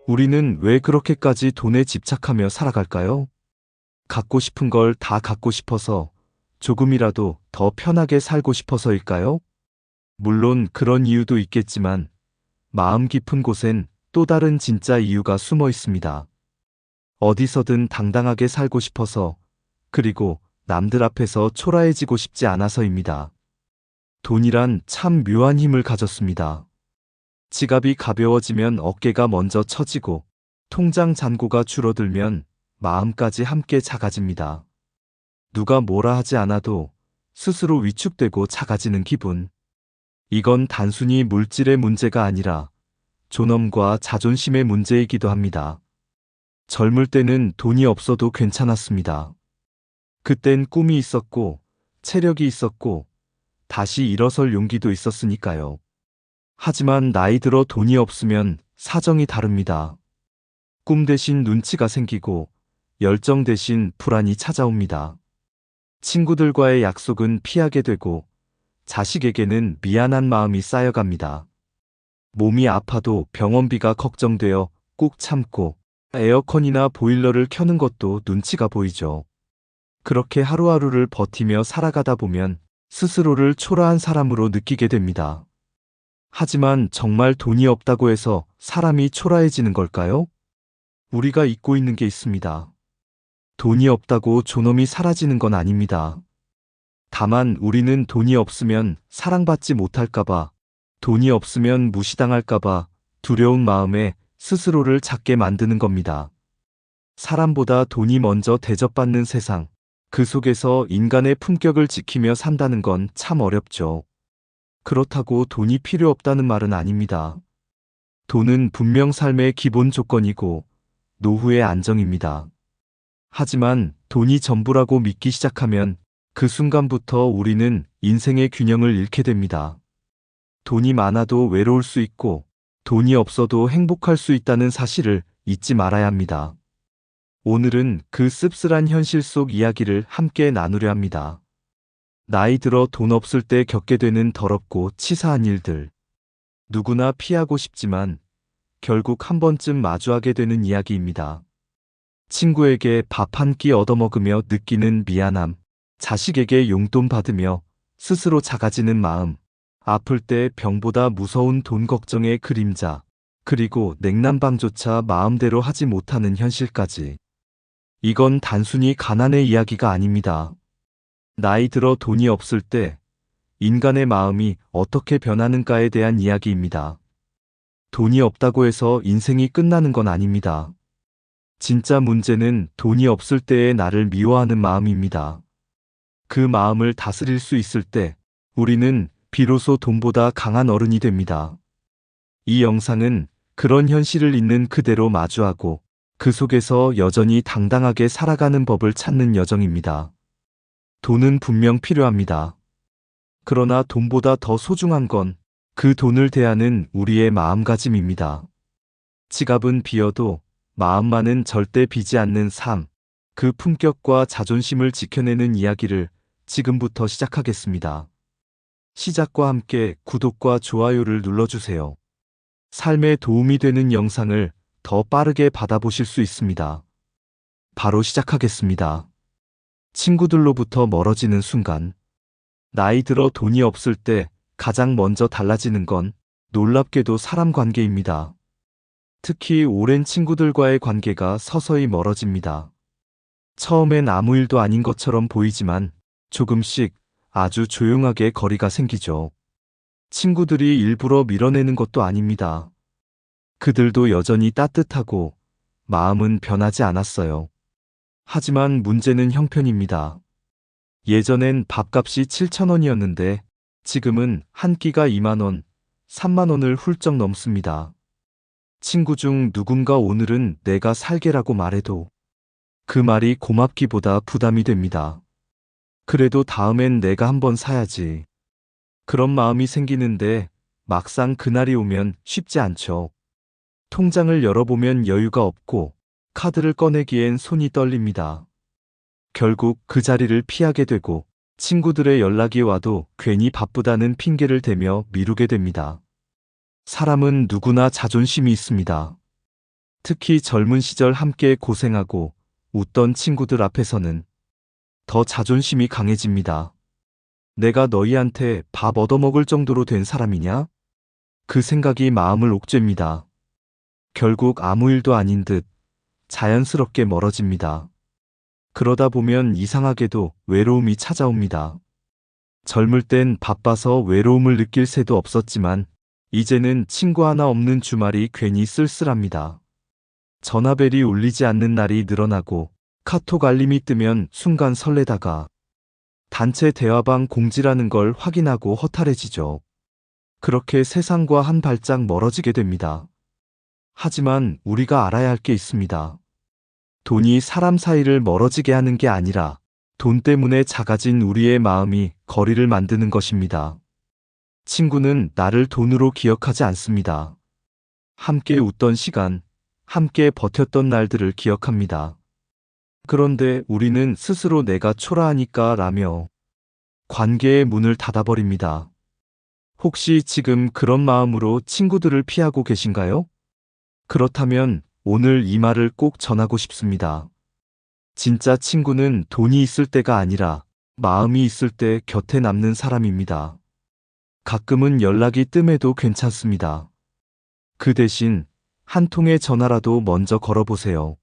우리는 왜 그렇게까지 돈에 집착하며 살아갈까요? 갖고 싶은 걸 다 갖고 싶어서, 조금이라도 더 편하게 살고 싶어서일까요? 물론 그런 이유도 있겠지만 마음 깊은 곳엔 또 다른 진짜 이유가 숨어 있습니다. 어디서든 당당하게 살고 싶어서, 그리고 남들 앞에서 초라해지고 싶지 않아서입니다. 돈이란 참 묘한 힘을 가졌습니다. 지갑이 가벼워지면 어깨가 먼저 처지고, 통장 잔고가 줄어들면 마음까지 함께 작아집니다. 누가 뭐라 하지 않아도 스스로 위축되고 작아지는 기분. 이건 단순히 물질의 문제가 아니라 존엄과 자존심의 문제이기도 합니다. 젊을 때는 돈이 없어도 괜찮았습니다. 그땐 꿈이 있었고, 체력이 있었고, 다시 일어설 용기도 있었으니까요. 하지만 나이 들어 돈이 없으면 사정이 다릅니다. 꿈 대신 눈치가 생기고, 열정 대신 불안이 찾아옵니다. 친구들과의 약속은 피하게 되고, 자식에게는 미안한 마음이 쌓여갑니다. 몸이 아파도 병원비가 걱정되어 꾹 참고, 에어컨이나 보일러를 켜는 것도 눈치가 보이죠. 그렇게 하루하루를 버티며 살아가다 보면 스스로를 초라한 사람으로 느끼게 됩니다. 하지만 정말 돈이 없다고 해서 사람이 초라해지는 걸까요? 우리가 잊고 있는 게 있습니다. 돈이 없다고 존엄이 사라지는 건 아닙니다. 다만 우리는 돈이 없으면 사랑받지 못할까봐, 돈이 없으면 무시당할까봐 두려운 마음에 스스로를 작게 만드는 겁니다. 사람보다 돈이 먼저 대접받는 세상, 그 속에서 인간의 품격을 지키며 산다는 건 참 어렵죠. 그렇다고 돈이 필요 없다는 말은 아닙니다. 돈은 분명 삶의 기본 조건이고 노후의 안정입니다. 하지만 돈이 전부라고 믿기 시작하면 그 순간부터 우리는 인생의 균형을 잃게 됩니다. 돈이 많아도 외로울 수 있고 돈이 없어도 행복할 수 있다는 사실을 잊지 말아야 합니다. 오늘은 그 씁쓸한 현실 속 이야기를 함께 나누려 합니다. 나이 들어 돈 없을 때 겪게 되는 더럽고 치사한 일들. 누구나 피하고 싶지만 결국 한 번쯤 마주하게 되는 이야기입니다. 친구에게 밥 한 끼 얻어먹으며 느끼는 미안함, 자식에게 용돈 받으며 스스로 작아지는 마음, 아플 때 병보다 무서운 돈 걱정의 그림자, 그리고 냉난방조차 마음대로 하지 못하는 현실까지. 이건 단순히 가난의 이야기가 아닙니다. 나이 들어 돈이 없을 때 인간의 마음이 어떻게 변하는가에 대한 이야기입니다. 돈이 없다고 해서 인생이 끝나는 건 아닙니다. 진짜 문제는 돈이 없을 때의 나를 미워하는 마음입니다. 그 마음을 다스릴 수 있을 때 우리는 비로소 돈보다 강한 어른이 됩니다. 이 영상은 그런 현실을 있는 그대로 마주하고 그 속에서 여전히 당당하게 살아가는 법을 찾는 여정입니다. 돈은 분명 필요합니다. 그러나 돈보다 더 소중한 건 그 돈을 대하는 우리의 마음가짐입니다. 지갑은 비어도 마음만은 절대 비지 않는 삶, 그 품격과 자존심을 지켜내는 이야기를 지금부터 시작하겠습니다. 시작과 함께 구독과 좋아요를 눌러주세요. 삶에 도움이 되는 영상을 더 빠르게 받아보실 수 있습니다. 바로 시작하겠습니다. 친구들로부터 멀어지는 순간. 나이 들어 돈이 없을 때 가장 먼저 달라지는 건 놀랍게도 사람 관계입니다. 특히 오랜 친구들과의 관계가 서서히 멀어집니다. 처음엔 아무 일도 아닌 것처럼 보이지만 조금씩 아주 조용하게 거리가 생기죠. 친구들이 일부러 밀어내는 것도 아닙니다. 그들도 여전히 따뜻하고 마음은 변하지 않았어요. 하지만 문제는 형편입니다. 예전엔 밥값이 7,000원이었는데 지금은 한 끼가 2만 원, 3만 원을 훌쩍 넘습니다. 친구 중 누군가 오늘은 내가 살게라고 말해도 그 말이 고맙기보다 부담이 됩니다. 그래도 다음엔 내가 한번 사야지. 그런 마음이 생기는데 막상 그날이 오면 쉽지 않죠. 통장을 열어보면 여유가 없고 카드를 꺼내기엔 손이 떨립니다. 결국 그 자리를 피하게 되고 친구들의 연락이 와도 괜히 바쁘다는 핑계를 대며 미루게 됩니다. 사람은 누구나 자존심이 있습니다. 특히 젊은 시절 함께 고생하고 웃던 친구들 앞에서는 더 자존심이 강해집니다. 내가 너희한테 밥 얻어먹을 정도로 된 사람이냐? 그 생각이 마음을 옥죄입니다. 결국 아무 일도 아닌 듯 자연스럽게 멀어집니다. 그러다 보면 이상하게도 외로움이 찾아옵니다. 젊을 땐 바빠서 외로움을 느낄 새도 없었지만 이제는 친구 하나 없는 주말이 괜히 쓸쓸합니다. 전화벨이 울리지 않는 날이 늘어나고 카톡 알림이 뜨면 순간 설레다가 단체 대화방 공지라는 걸 확인하고 허탈해지죠. 그렇게 세상과 한 발짝 멀어지게 됩니다. 하지만 우리가 알아야 할 게 있습니다. 돈이 사람 사이를 멀어지게 하는 게 아니라 돈 때문에 작아진 우리의 마음이 거리를 만드는 것입니다. 친구는 나를 돈으로 기억하지 않습니다. 함께 웃던 시간, 함께 버텼던 날들을 기억합니다. 그런데 우리는 스스로 내가 초라하니까 라며 관계의 문을 닫아버립니다. 혹시 지금 그런 마음으로 친구들을 피하고 계신가요? 그렇다면 오늘 이 말을 꼭 전하고 싶습니다. 진짜 친구는 돈이 있을 때가 아니라 마음이 있을 때 곁에 남는 사람입니다. 가끔은 연락이 뜸해도 괜찮습니다. 그 대신 한 통의 전화라도 먼저 걸어보세요.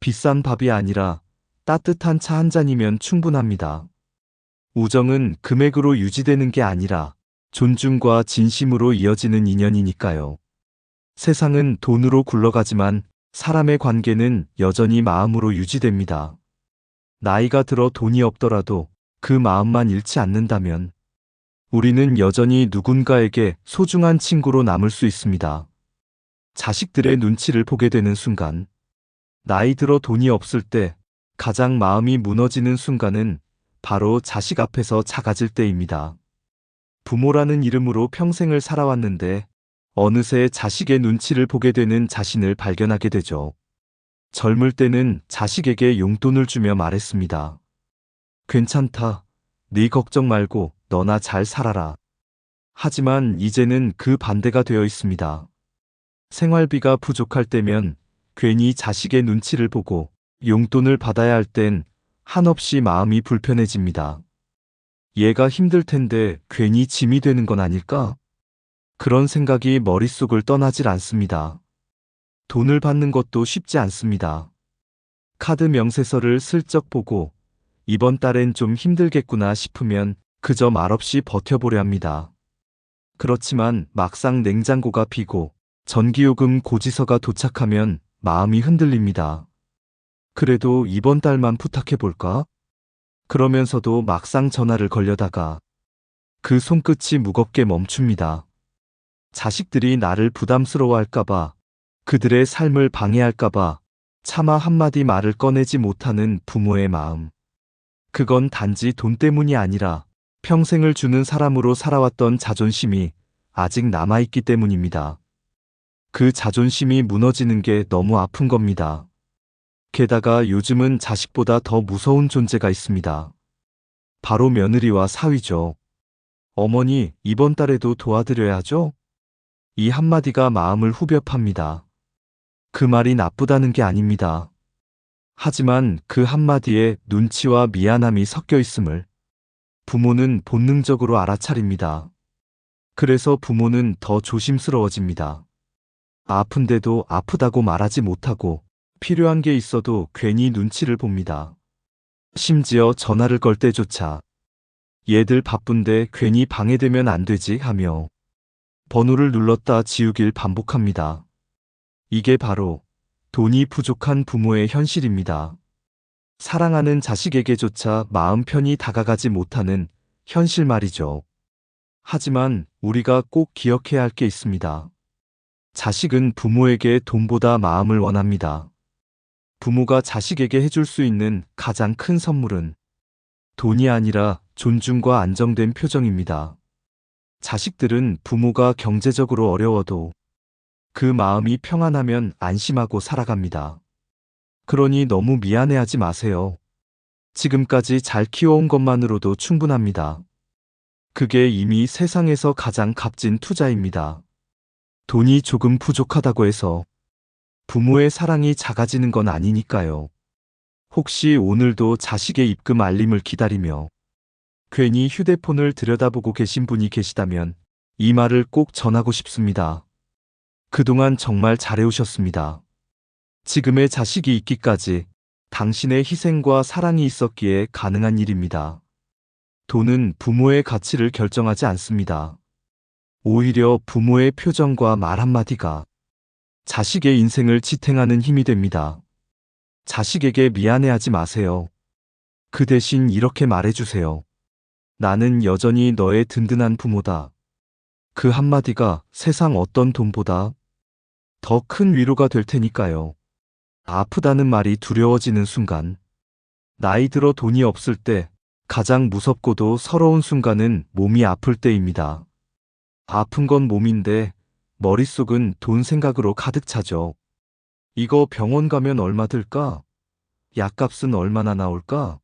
비싼 밥이 아니라 따뜻한 차 한 잔이면 충분합니다. 우정은 금액으로 유지되는 게 아니라 존중과 진심으로 이어지는 인연이니까요. 세상은 돈으로 굴러가지만 사람의 관계는 여전히 마음으로 유지됩니다. 나이가 들어 돈이 없더라도 그 마음만 잃지 않는다면 우리는 여전히 누군가에게 소중한 친구로 남을 수 있습니다. 자식들의 눈치를 보게 되는 순간, 나이 들어 돈이 없을 때 가장 마음이 무너지는 순간은 바로 자식 앞에서 작아질 때입니다. 부모라는 이름으로 평생을 살아왔는데 어느새 자식의 눈치를 보게 되는 자신을 발견하게 되죠. 젊을 때는 자식에게 용돈을 주며 말했습니다. 괜찮다. 네 걱정 말고 너나 잘 살아라. 하지만 이제는 그 반대가 되어 있습니다. 생활비가 부족할 때면 괜히 자식의 눈치를 보고 용돈을 받아야 할 땐 한없이 마음이 불편해집니다. 얘가 힘들 텐데 괜히 짐이 되는 건 아닐까? 그런 생각이 머릿속을 떠나질 않습니다. 돈을 받는 것도 쉽지 않습니다. 카드 명세서를 슬쩍 보고 이번 달엔 좀 힘들겠구나 싶으면 그저 말없이 버텨보려 합니다. 그렇지만 막상 냉장고가 비고 전기요금 고지서가 도착하면 마음이 흔들립니다. 그래도 이번 달만 부탁해볼까? 그러면서도 막상 전화를 걸려다가 그 손끝이 무겁게 멈춥니다. 자식들이 나를 부담스러워할까봐, 그들의 삶을 방해할까봐 차마 한마디 말을 꺼내지 못하는 부모의 마음. 그건 단지 돈 때문이 아니라 평생을 주는 사람으로 살아왔던 자존심이 아직 남아있기 때문입니다. 그 자존심이 무너지는 게 너무 아픈 겁니다. 게다가 요즘은 자식보다 더 무서운 존재가 있습니다. 바로 며느리와 사위죠. 어머니, 이번 달에도 도와드려야 하죠? 이 한마디가 마음을 후벼 팝니다. 그 말이 나쁘다는 게 아닙니다. 하지만 그 한마디에 눈치와 미안함이 섞여 있음을 부모는 본능적으로 알아차립니다. 그래서 부모는 더 조심스러워집니다. 아픈데도 아프다고 말하지 못하고 필요한 게 있어도 괜히 눈치를 봅니다. 심지어 전화를 걸 때조차 얘들 바쁜데 괜히 방해되면 안 되지 하며 번호를 눌렀다 지우길 반복합니다. 이게 바로 돈이 부족한 부모의 현실입니다. 사랑하는 자식에게조차 마음 편히 다가가지 못하는 현실 말이죠. 하지만 우리가 꼭 기억해야 할 게 있습니다. 자식은 부모에게 돈보다 마음을 원합니다. 부모가 자식에게 해줄 수 있는 가장 큰 선물은 돈이 아니라 존중과 안정된 표정입니다. 자식들은 부모가 경제적으로 어려워도 그 마음이 평안하면 안심하고 살아갑니다. 그러니 너무 미안해하지 마세요. 지금까지 잘 키워온 것만으로도 충분합니다. 그게 이미 세상에서 가장 값진 투자입니다. 돈이 조금 부족하다고 해서 부모의 사랑이 작아지는 건 아니니까요. 혹시 오늘도 자식의 입금 알림을 기다리며 괜히 휴대폰을 들여다보고 계신 분이 계시다면 이 말을 꼭 전하고 싶습니다. 그동안 정말 잘해오셨습니다. 지금의 자식이 있기까지 당신의 희생과 사랑이 있었기에 가능한 일입니다. 돈은 부모의 가치를 결정하지 않습니다. 오히려 부모의 표정과 말 한마디가 자식의 인생을 지탱하는 힘이 됩니다. 자식에게 미안해하지 마세요. 그 대신 이렇게 말해주세요. 나는 여전히 너의 든든한 부모다. 그 한마디가 세상 어떤 돈보다 더 큰 위로가 될 테니까요. 아프다는 말이 두려워지는 순간, 나이 들어 돈이 없을 때 가장 무섭고도 서러운 순간은 몸이 아플 때입니다. 아픈 건 몸인데 머릿속은 돈 생각으로 가득 차죠. 이거 병원 가면 얼마 들까? 약값은 얼마나 나올까?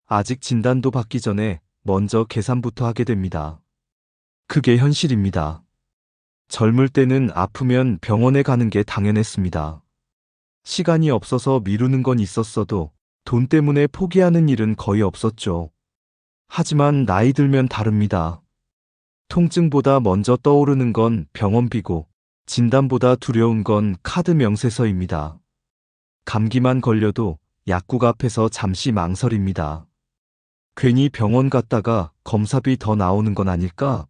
아직 진단도 받기 전에 먼저 계산부터 하게 됩니다. 그게 현실입니다. 젊을 때는 아프면 병원에 가는 게 당연했습니다. 시간이 없어서 미루는 건 있었어도 돈 때문에 포기하는 일은 거의 없었죠. 하지만 나이 들면 다릅니다. 통증보다 먼저 떠오르는 건 병원비고 진단보다 두려운 건 카드 명세서입니다. 감기만 걸려도 약국 앞에서 잠시 망설입니다. 괜히 병원 갔다가 검사비 더 나오는 건 아닐까?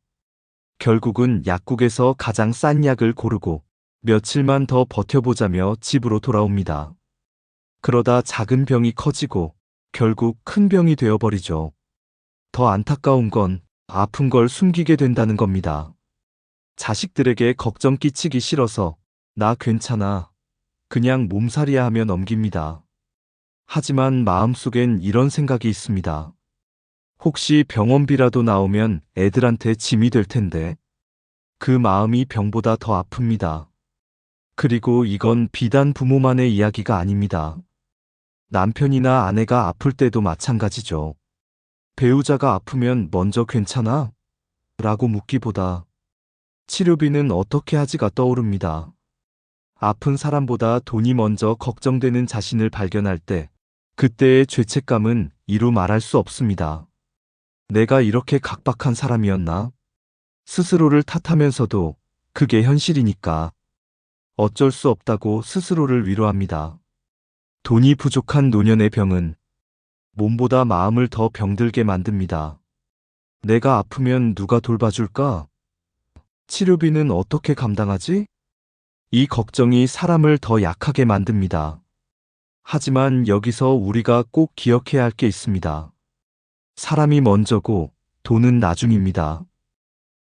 결국은 약국에서 가장 싼 약을 고르고 며칠만 더 버텨보자며 집으로 돌아옵니다. 그러다 작은 병이 커지고 결국 큰 병이 되어버리죠. 더 안타까운 건 아픈 걸 숨기게 된다는 겁니다. 자식들에게 걱정 끼치기 싫어서 나 괜찮아. 그냥 몸살이야 하며 넘깁니다. 하지만 마음속엔 이런 생각이 있습니다. 혹시 병원비라도 나오면 애들한테 짐이 될 텐데. 그 마음이 병보다 더 아픕니다. 그리고 이건 비단 부모만의 이야기가 아닙니다. 남편이나 아내가 아플 때도 마찬가지죠. 배우자가 아프면 먼저 괜찮아? 라고 묻기보다 치료비는 어떻게 하지가 떠오릅니다. 아픈 사람보다 돈이 먼저 걱정되는 자신을 발견할 때 그때의 죄책감은 이루 말할 수 없습니다. 내가 이렇게 각박한 사람이었나? 스스로를 탓하면서도 그게 현실이니까 어쩔 수 없다고 스스로를 위로합니다. 돈이 부족한 노년의 병은 몸보다 마음을 더 병들게 만듭니다. 내가 아프면 누가 돌봐줄까? 치료비는 어떻게 감당하지? 이 걱정이 사람을 더 약하게 만듭니다. 하지만 여기서 우리가 꼭 기억해야 할 게 있습니다. 사람이 먼저고 돈은 나중입니다.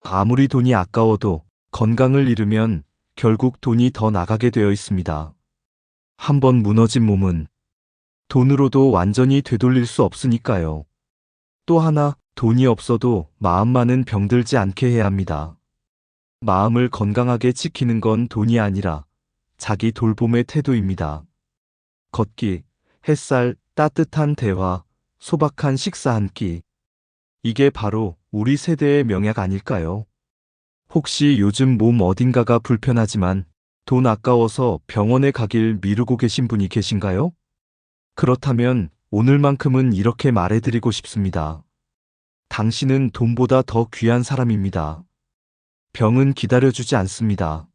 아무리 돈이 아까워도 건강을 잃으면 결국 돈이 더 나가게 되어 있습니다. 한번 무너진 몸은 돈으로도 완전히 되돌릴 수 없으니까요. 또 하나, 돈이 없어도 마음만은 병들지 않게 해야 합니다. 마음을 건강하게 지키는 건 돈이 아니라 자기 돌봄의 태도입니다. 걷기, 햇살, 따뜻한 대화, 소박한 식사 한 끼. 이게 바로 우리 세대의 명약 아닐까요? 혹시 요즘 몸 어딘가가 불편하지만 돈 아까워서 병원에 가길 미루고 계신 분이 계신가요? 그렇다면 오늘만큼은 이렇게 말해드리고 싶습니다. 당신은 돈보다 더 귀한 사람입니다. 병은 기다려주지 않습니다.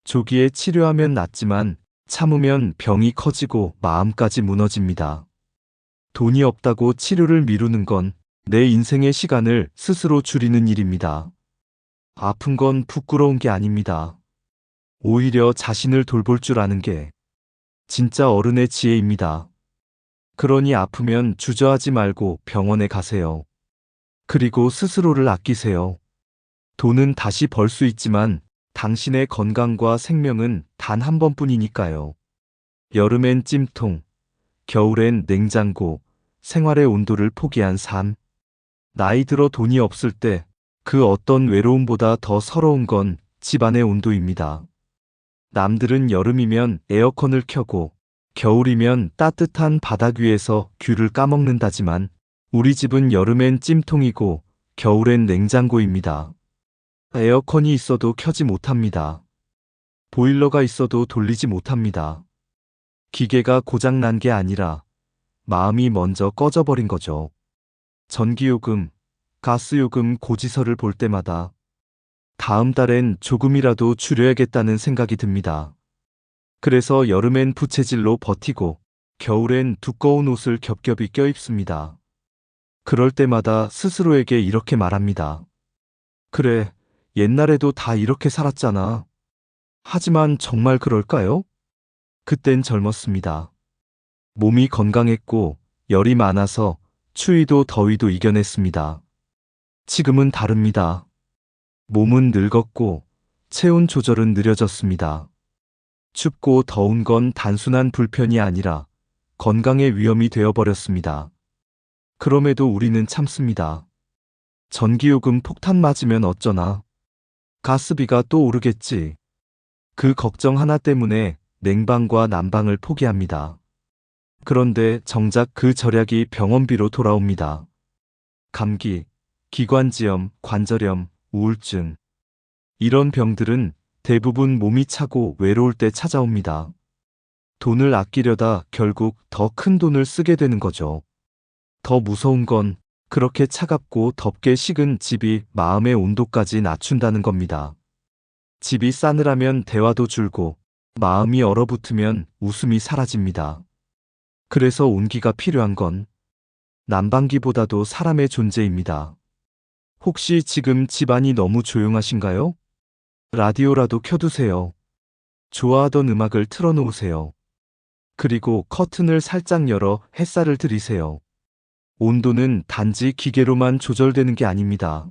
조기에 치료하면 낫지만 참으면 병이 커지고 마음까지 무너집니다. 돈이 없다고 치료를 미루는 건 내 인생의 시간을 스스로 줄이는 일입니다. 아픈 건 부끄러운 게 아닙니다. 오히려 자신을 돌볼 줄 아는 게 진짜 어른의 지혜입니다. 그러니 아프면 주저하지 말고 병원에 가세요. 그리고 스스로를 아끼세요. 돈은 다시 벌 수 있지만 당신의 건강과 생명은 단 한 번뿐이니까요. 여름엔 찜통, 겨울엔 냉장고, 생활의 온도를 포기한 삶. 나이 들어 돈이 없을 때 그 어떤 외로움보다 더 서러운 건 집안의 온도입니다. 남들은 여름이면 에어컨을 켜고 겨울이면 따뜻한 바닥 위에서 귤을 까먹는다지만 우리 집은 여름엔 찜통이고 겨울엔 냉장고입니다. 에어컨이 있어도 켜지 못합니다. 보일러가 있어도 돌리지 못합니다. 기계가 고장난 게 아니라 마음이 먼저 꺼져버린 거죠. 전기요금, 가스요금 고지서를 볼 때마다 다음 달엔 조금이라도 줄여야겠다는 생각이 듭니다. 그래서 여름엔 부채질로 버티고 겨울엔 두꺼운 옷을 겹겹이 껴입습니다. 그럴 때마다 스스로에게 이렇게 말합니다. 그래, 옛날에도 다 이렇게 살았잖아. 하지만 정말 그럴까요? 그땐 젊었습니다. 몸이 건강했고 열이 많아서 추위도 더위도 이겨냈습니다. 지금은 다릅니다. 몸은 늙었고 체온 조절은 느려졌습니다. 춥고 더운 건 단순한 불편이 아니라 건강의 위험이 되어버렸습니다. 그럼에도 우리는 참습니다. 전기요금 폭탄 맞으면 어쩌나. 가스비가 또 오르겠지. 그 걱정 하나 때문에 냉방과 난방을 포기합니다. 그런데 정작 그 절약이 병원비로 돌아옵니다. 감기, 기관지염, 관절염, 우울증. 이런 병들은 대부분 몸이 차고 외로울 때 찾아옵니다. 돈을 아끼려다 결국 더 큰 돈을 쓰게 되는 거죠. 더 무서운 건 그렇게 차갑고 덥게 식은 집이 마음의 온도까지 낮춘다는 겁니다. 집이 싸늘하면 대화도 줄고 마음이 얼어붙으면 웃음이 사라집니다. 그래서 온기가 필요한 건 난방기보다도 사람의 존재입니다. 혹시 지금 집안이 너무 조용하신가요? 라디오라도 켜두세요. 좋아하던 음악을 틀어놓으세요. 그리고 커튼을 살짝 열어 햇살을 들이세요. 온도는 단지 기계로만 조절되는 게 아닙니다.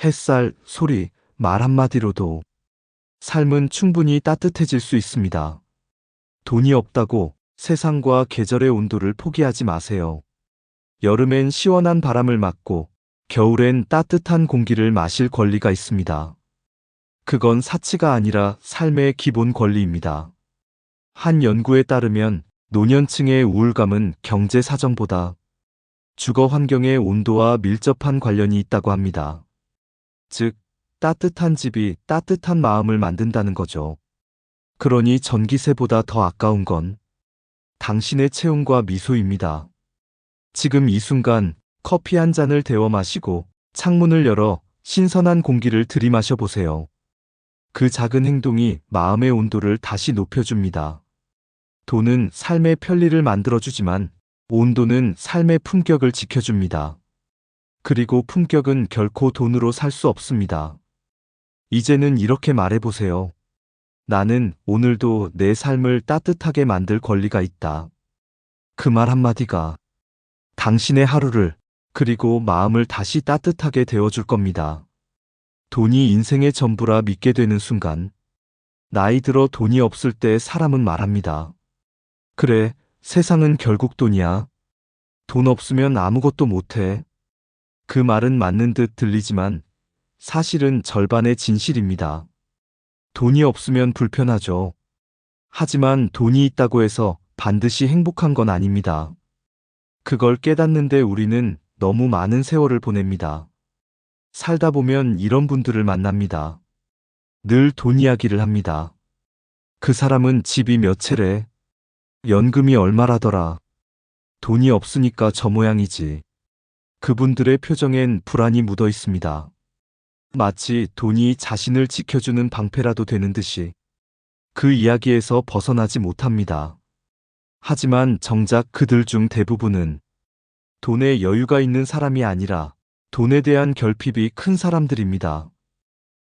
햇살, 소리, 말 한마디로도 삶은 충분히 따뜻해질 수 있습니다. 돈이 없다고 세상과 계절의 온도를 포기하지 마세요. 여름엔 시원한 바람을 맞고 겨울엔 따뜻한 공기를 마실 권리가 있습니다. 그건 사치가 아니라 삶의 기본 권리입니다. 한 연구에 따르면 노년층의 우울감은 경제 사정보다 주거 환경의 온도와 밀접한 관련이 있다고 합니다. 즉, 따뜻한 집이 따뜻한 마음을 만든다는 거죠. 그러니 전기세보다 더 아까운 건 당신의 체온과 미소입니다. 지금 이 순간 커피 한 잔을 데워 마시고 창문을 열어 신선한 공기를 들이마셔 보세요. 그 작은 행동이 마음의 온도를 다시 높여줍니다. 돈은 삶의 편리를 만들어주지만 온도는 삶의 품격을 지켜줍니다. 그리고 품격은 결코 돈으로 살 수 없습니다. 이제는 이렇게 말해보세요. 나는 오늘도 내 삶을 따뜻하게 만들 권리가 있다. 그 말 한마디가 당신의 하루를 그리고 마음을 다시 따뜻하게 데워줄 겁니다. 돈이 인생의 전부라 믿게 되는 순간 나이 들어 돈이 없을 때 사람은 말합니다. 그래, 세상은 결국 돈이야. 돈 없으면 아무것도 못해. 그 말은 맞는 듯 들리지만 사실은 절반의 진실입니다. 돈이 없으면 불편하죠. 하지만 돈이 있다고 해서 반드시 행복한 건 아닙니다. 그걸 깨닫는데 우리는 너무 많은 세월을 보냅니다. 살다 보면 이런 분들을 만납니다. 늘 돈 이야기를 합니다. 그 사람은 집이 몇 채래. 연금이 얼마라더라. 돈이 없으니까 저 모양이지. 그분들의 표정엔 불안이 묻어 있습니다. 마치 돈이 자신을 지켜주는 방패라도 되는 듯이 그 이야기에서 벗어나지 못합니다. 하지만 정작 그들 중 대부분은 돈에 여유가 있는 사람이 아니라 돈에 대한 결핍이 큰 사람들입니다.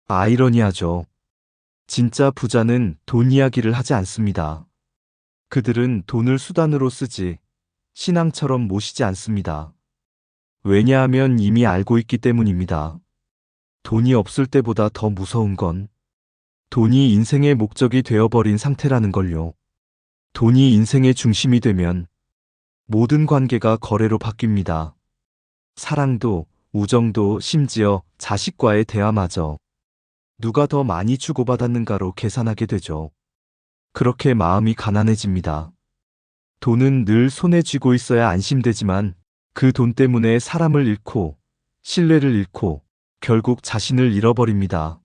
아이러니하죠. 진짜 부자는 돈 이야기를 하지 않습니다. 그들은 돈을 수단으로 쓰지 신앙처럼 모시지 않습니다. 왜냐하면 이미 알고 있기 때문입니다. 돈이 없을 때보다 더 무서운 건 돈이 인생의 목적이 되어버린 상태라는 걸요. 돈이 인생의 중심이 되면 모든 관계가 거래로 바뀝니다. 사랑도, 우정도, 심지어 자식과의 대화마저 누가 더 많이 주고받았는가로 계산하게 되죠. 그렇게 마음이 가난해집니다. 돈은 늘 손에 쥐고 있어야 안심되지만 그 돈 때문에 사람을 잃고 신뢰를 잃고 결국 자신을 잃어버립니다.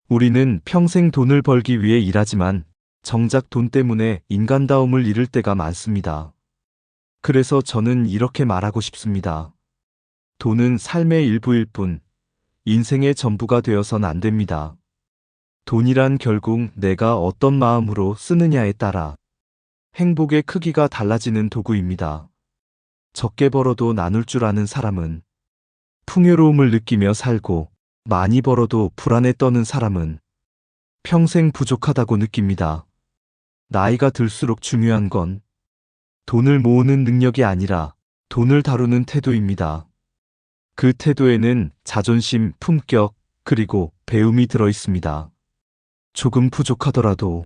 우리는 평생 돈을 벌기 위해 일하지만 정작 돈 때문에 인간다움을 잃을 때가 많습니다. 그래서 저는 이렇게 말하고 싶습니다. 돈은 삶의 일부일 뿐 인생의 전부가 되어선 안 됩니다. 돈이란 결국 내가 어떤 마음으로 쓰느냐에 따라 행복의 크기가 달라지는 도구입니다. 적게 벌어도 나눌 줄 아는 사람은 풍요로움을 느끼며 살고, 많이 벌어도 불안에 떠는 사람은 평생 부족하다고 느낍니다. 나이가 들수록 중요한 건 돈을 모으는 능력이 아니라 돈을 다루는 태도입니다. 그 태도에는 자존심, 품격, 그리고 배움이 들어 있습니다. 조금 부족하더라도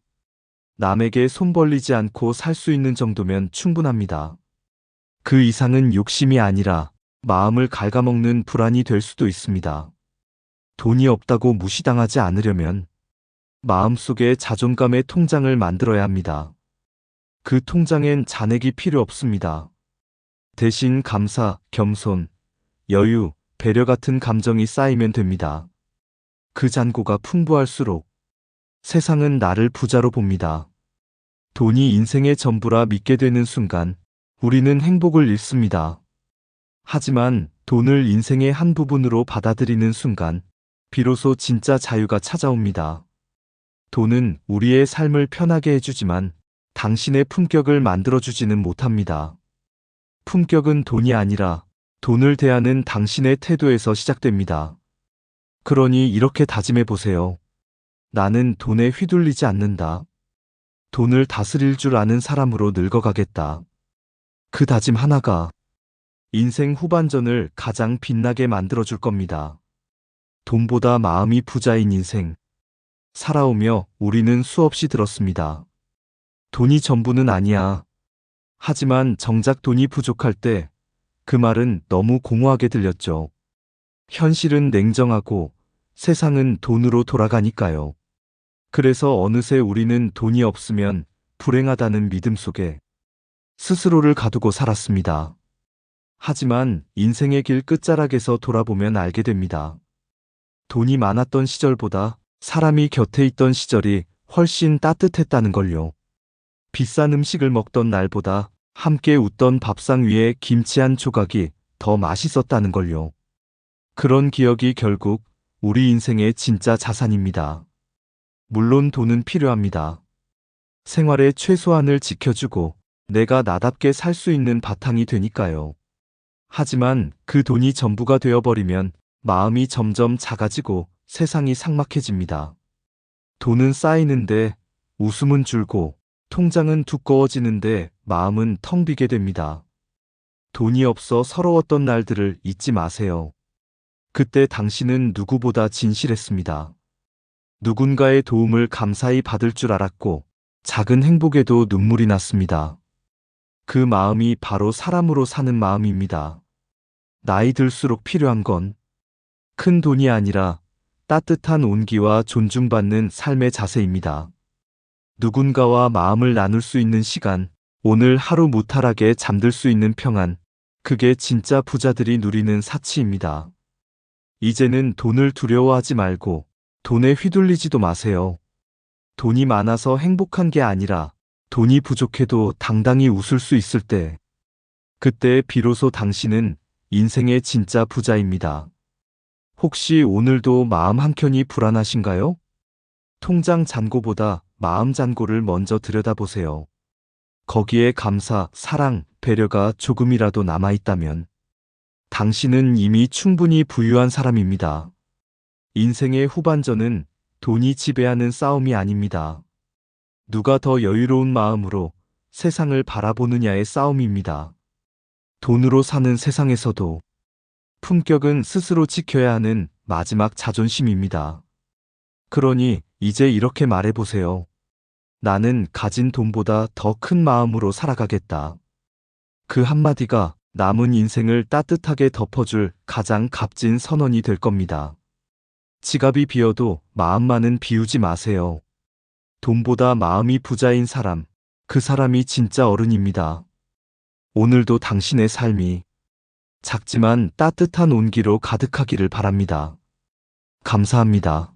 남에게 손 벌리지 않고 살 수 있는 정도면 충분합니다. 그 이상은 욕심이 아니라 마음을 갉아먹는 불안이 될 수도 있습니다. 돈이 없다고 무시당하지 않으려면 마음속에 자존감의 통장을 만들어야 합니다. 그 통장엔 잔액이 필요 없습니다. 대신 감사, 겸손, 여유, 배려 같은 감정이 쌓이면 됩니다. 그 잔고가 풍부할수록 세상은 나를 부자로 봅니다. 돈이 인생의 전부라 믿게 되는 순간 우리는 행복을 잃습니다. 하지만 돈을 인생의 한 부분으로 받아들이는 순간 비로소 진짜 자유가 찾아옵니다. 돈은 우리의 삶을 편하게 해주지만 당신의 품격을 만들어주지는 못합니다. 품격은 돈이 아니라 돈을 대하는 당신의 태도에서 시작됩니다. 그러니 이렇게 다짐해 보세요. 나는 돈에 휘둘리지 않는다. 돈을 다스릴 줄 아는 사람으로 늙어가겠다. 그 다짐 하나가 인생 후반전을 가장 빛나게 만들어줄 겁니다. 돈보다 마음이 부자인 인생. 살아오며 우리는 수없이 들었습니다. 돈이 전부는 아니야. 하지만 정작 돈이 부족할 때 그 말은 너무 공허하게 들렸죠. 현실은 냉정하고 세상은 돈으로 돌아가니까요. 그래서 어느새 우리는 돈이 없으면 불행하다는 믿음 속에 스스로를 가두고 살았습니다. 하지만 인생의 길 끝자락에서 돌아보면 알게 됩니다. 돈이 많았던 시절보다 사람이 곁에 있던 시절이 훨씬 따뜻했다는 걸요. 비싼 음식을 먹던 날보다 함께 웃던 밥상 위에 김치 한 조각이 더 맛있었다는 걸요. 그런 기억이 결국 우리 인생의 진짜 자산입니다. 물론 돈은 필요합니다. 생활의 최소한을 지켜주고 내가 나답게 살 수 있는 바탕이 되니까요. 하지만 그 돈이 전부가 되어버리면 마음이 점점 작아지고 세상이 삭막해집니다. 돈은 쌓이는데 웃음은 줄고 통장은 두꺼워지는데 마음은 텅 비게 됩니다. 돈이 없어 서러웠던 날들을 잊지 마세요. 그때 당신은 누구보다 진실했습니다. 누군가의 도움을 감사히 받을 줄 알았고 작은 행복에도 눈물이 났습니다. 그 마음이 바로 사람으로 사는 마음입니다. 나이 들수록 필요한 건 큰 돈이 아니라 따뜻한 온기와 존중받는 삶의 자세입니다. 누군가와 마음을 나눌 수 있는 시간, 오늘 하루 무탈하게 잠들 수 있는 평안, 그게 진짜 부자들이 누리는 사치입니다. 이제는 돈을 두려워하지 말고 돈에 휘둘리지도 마세요. 돈이 많아서 행복한 게 아니라 돈이 부족해도 당당히 웃을 수 있을 때, 그때 비로소 당신은 인생의 진짜 부자입니다. 혹시 오늘도 마음 한켠이 불안하신가요? 통장 잔고보다 마음 잔고를 먼저 들여다보세요. 거기에 감사, 사랑, 배려가 조금이라도 남아있다면 당신은 이미 충분히 부유한 사람입니다. 인생의 후반전은 돈이 지배하는 싸움이 아닙니다. 누가 더 여유로운 마음으로 세상을 바라보느냐의 싸움입니다. 돈으로 사는 세상에서도 품격은 스스로 지켜야 하는 마지막 자존심입니다. 그러니 이제 이렇게 말해보세요. 나는 가진 돈보다 더 큰 마음으로 살아가겠다. 그 한마디가 남은 인생을 따뜻하게 덮어줄 가장 값진 선언이 될 겁니다. 지갑이 비어도 마음만은 비우지 마세요. 돈보다 마음이 부자인 사람, 그 사람이 진짜 어른입니다. 오늘도 당신의 삶이 작지만 따뜻한 온기로 가득하기를 바랍니다. 감사합니다.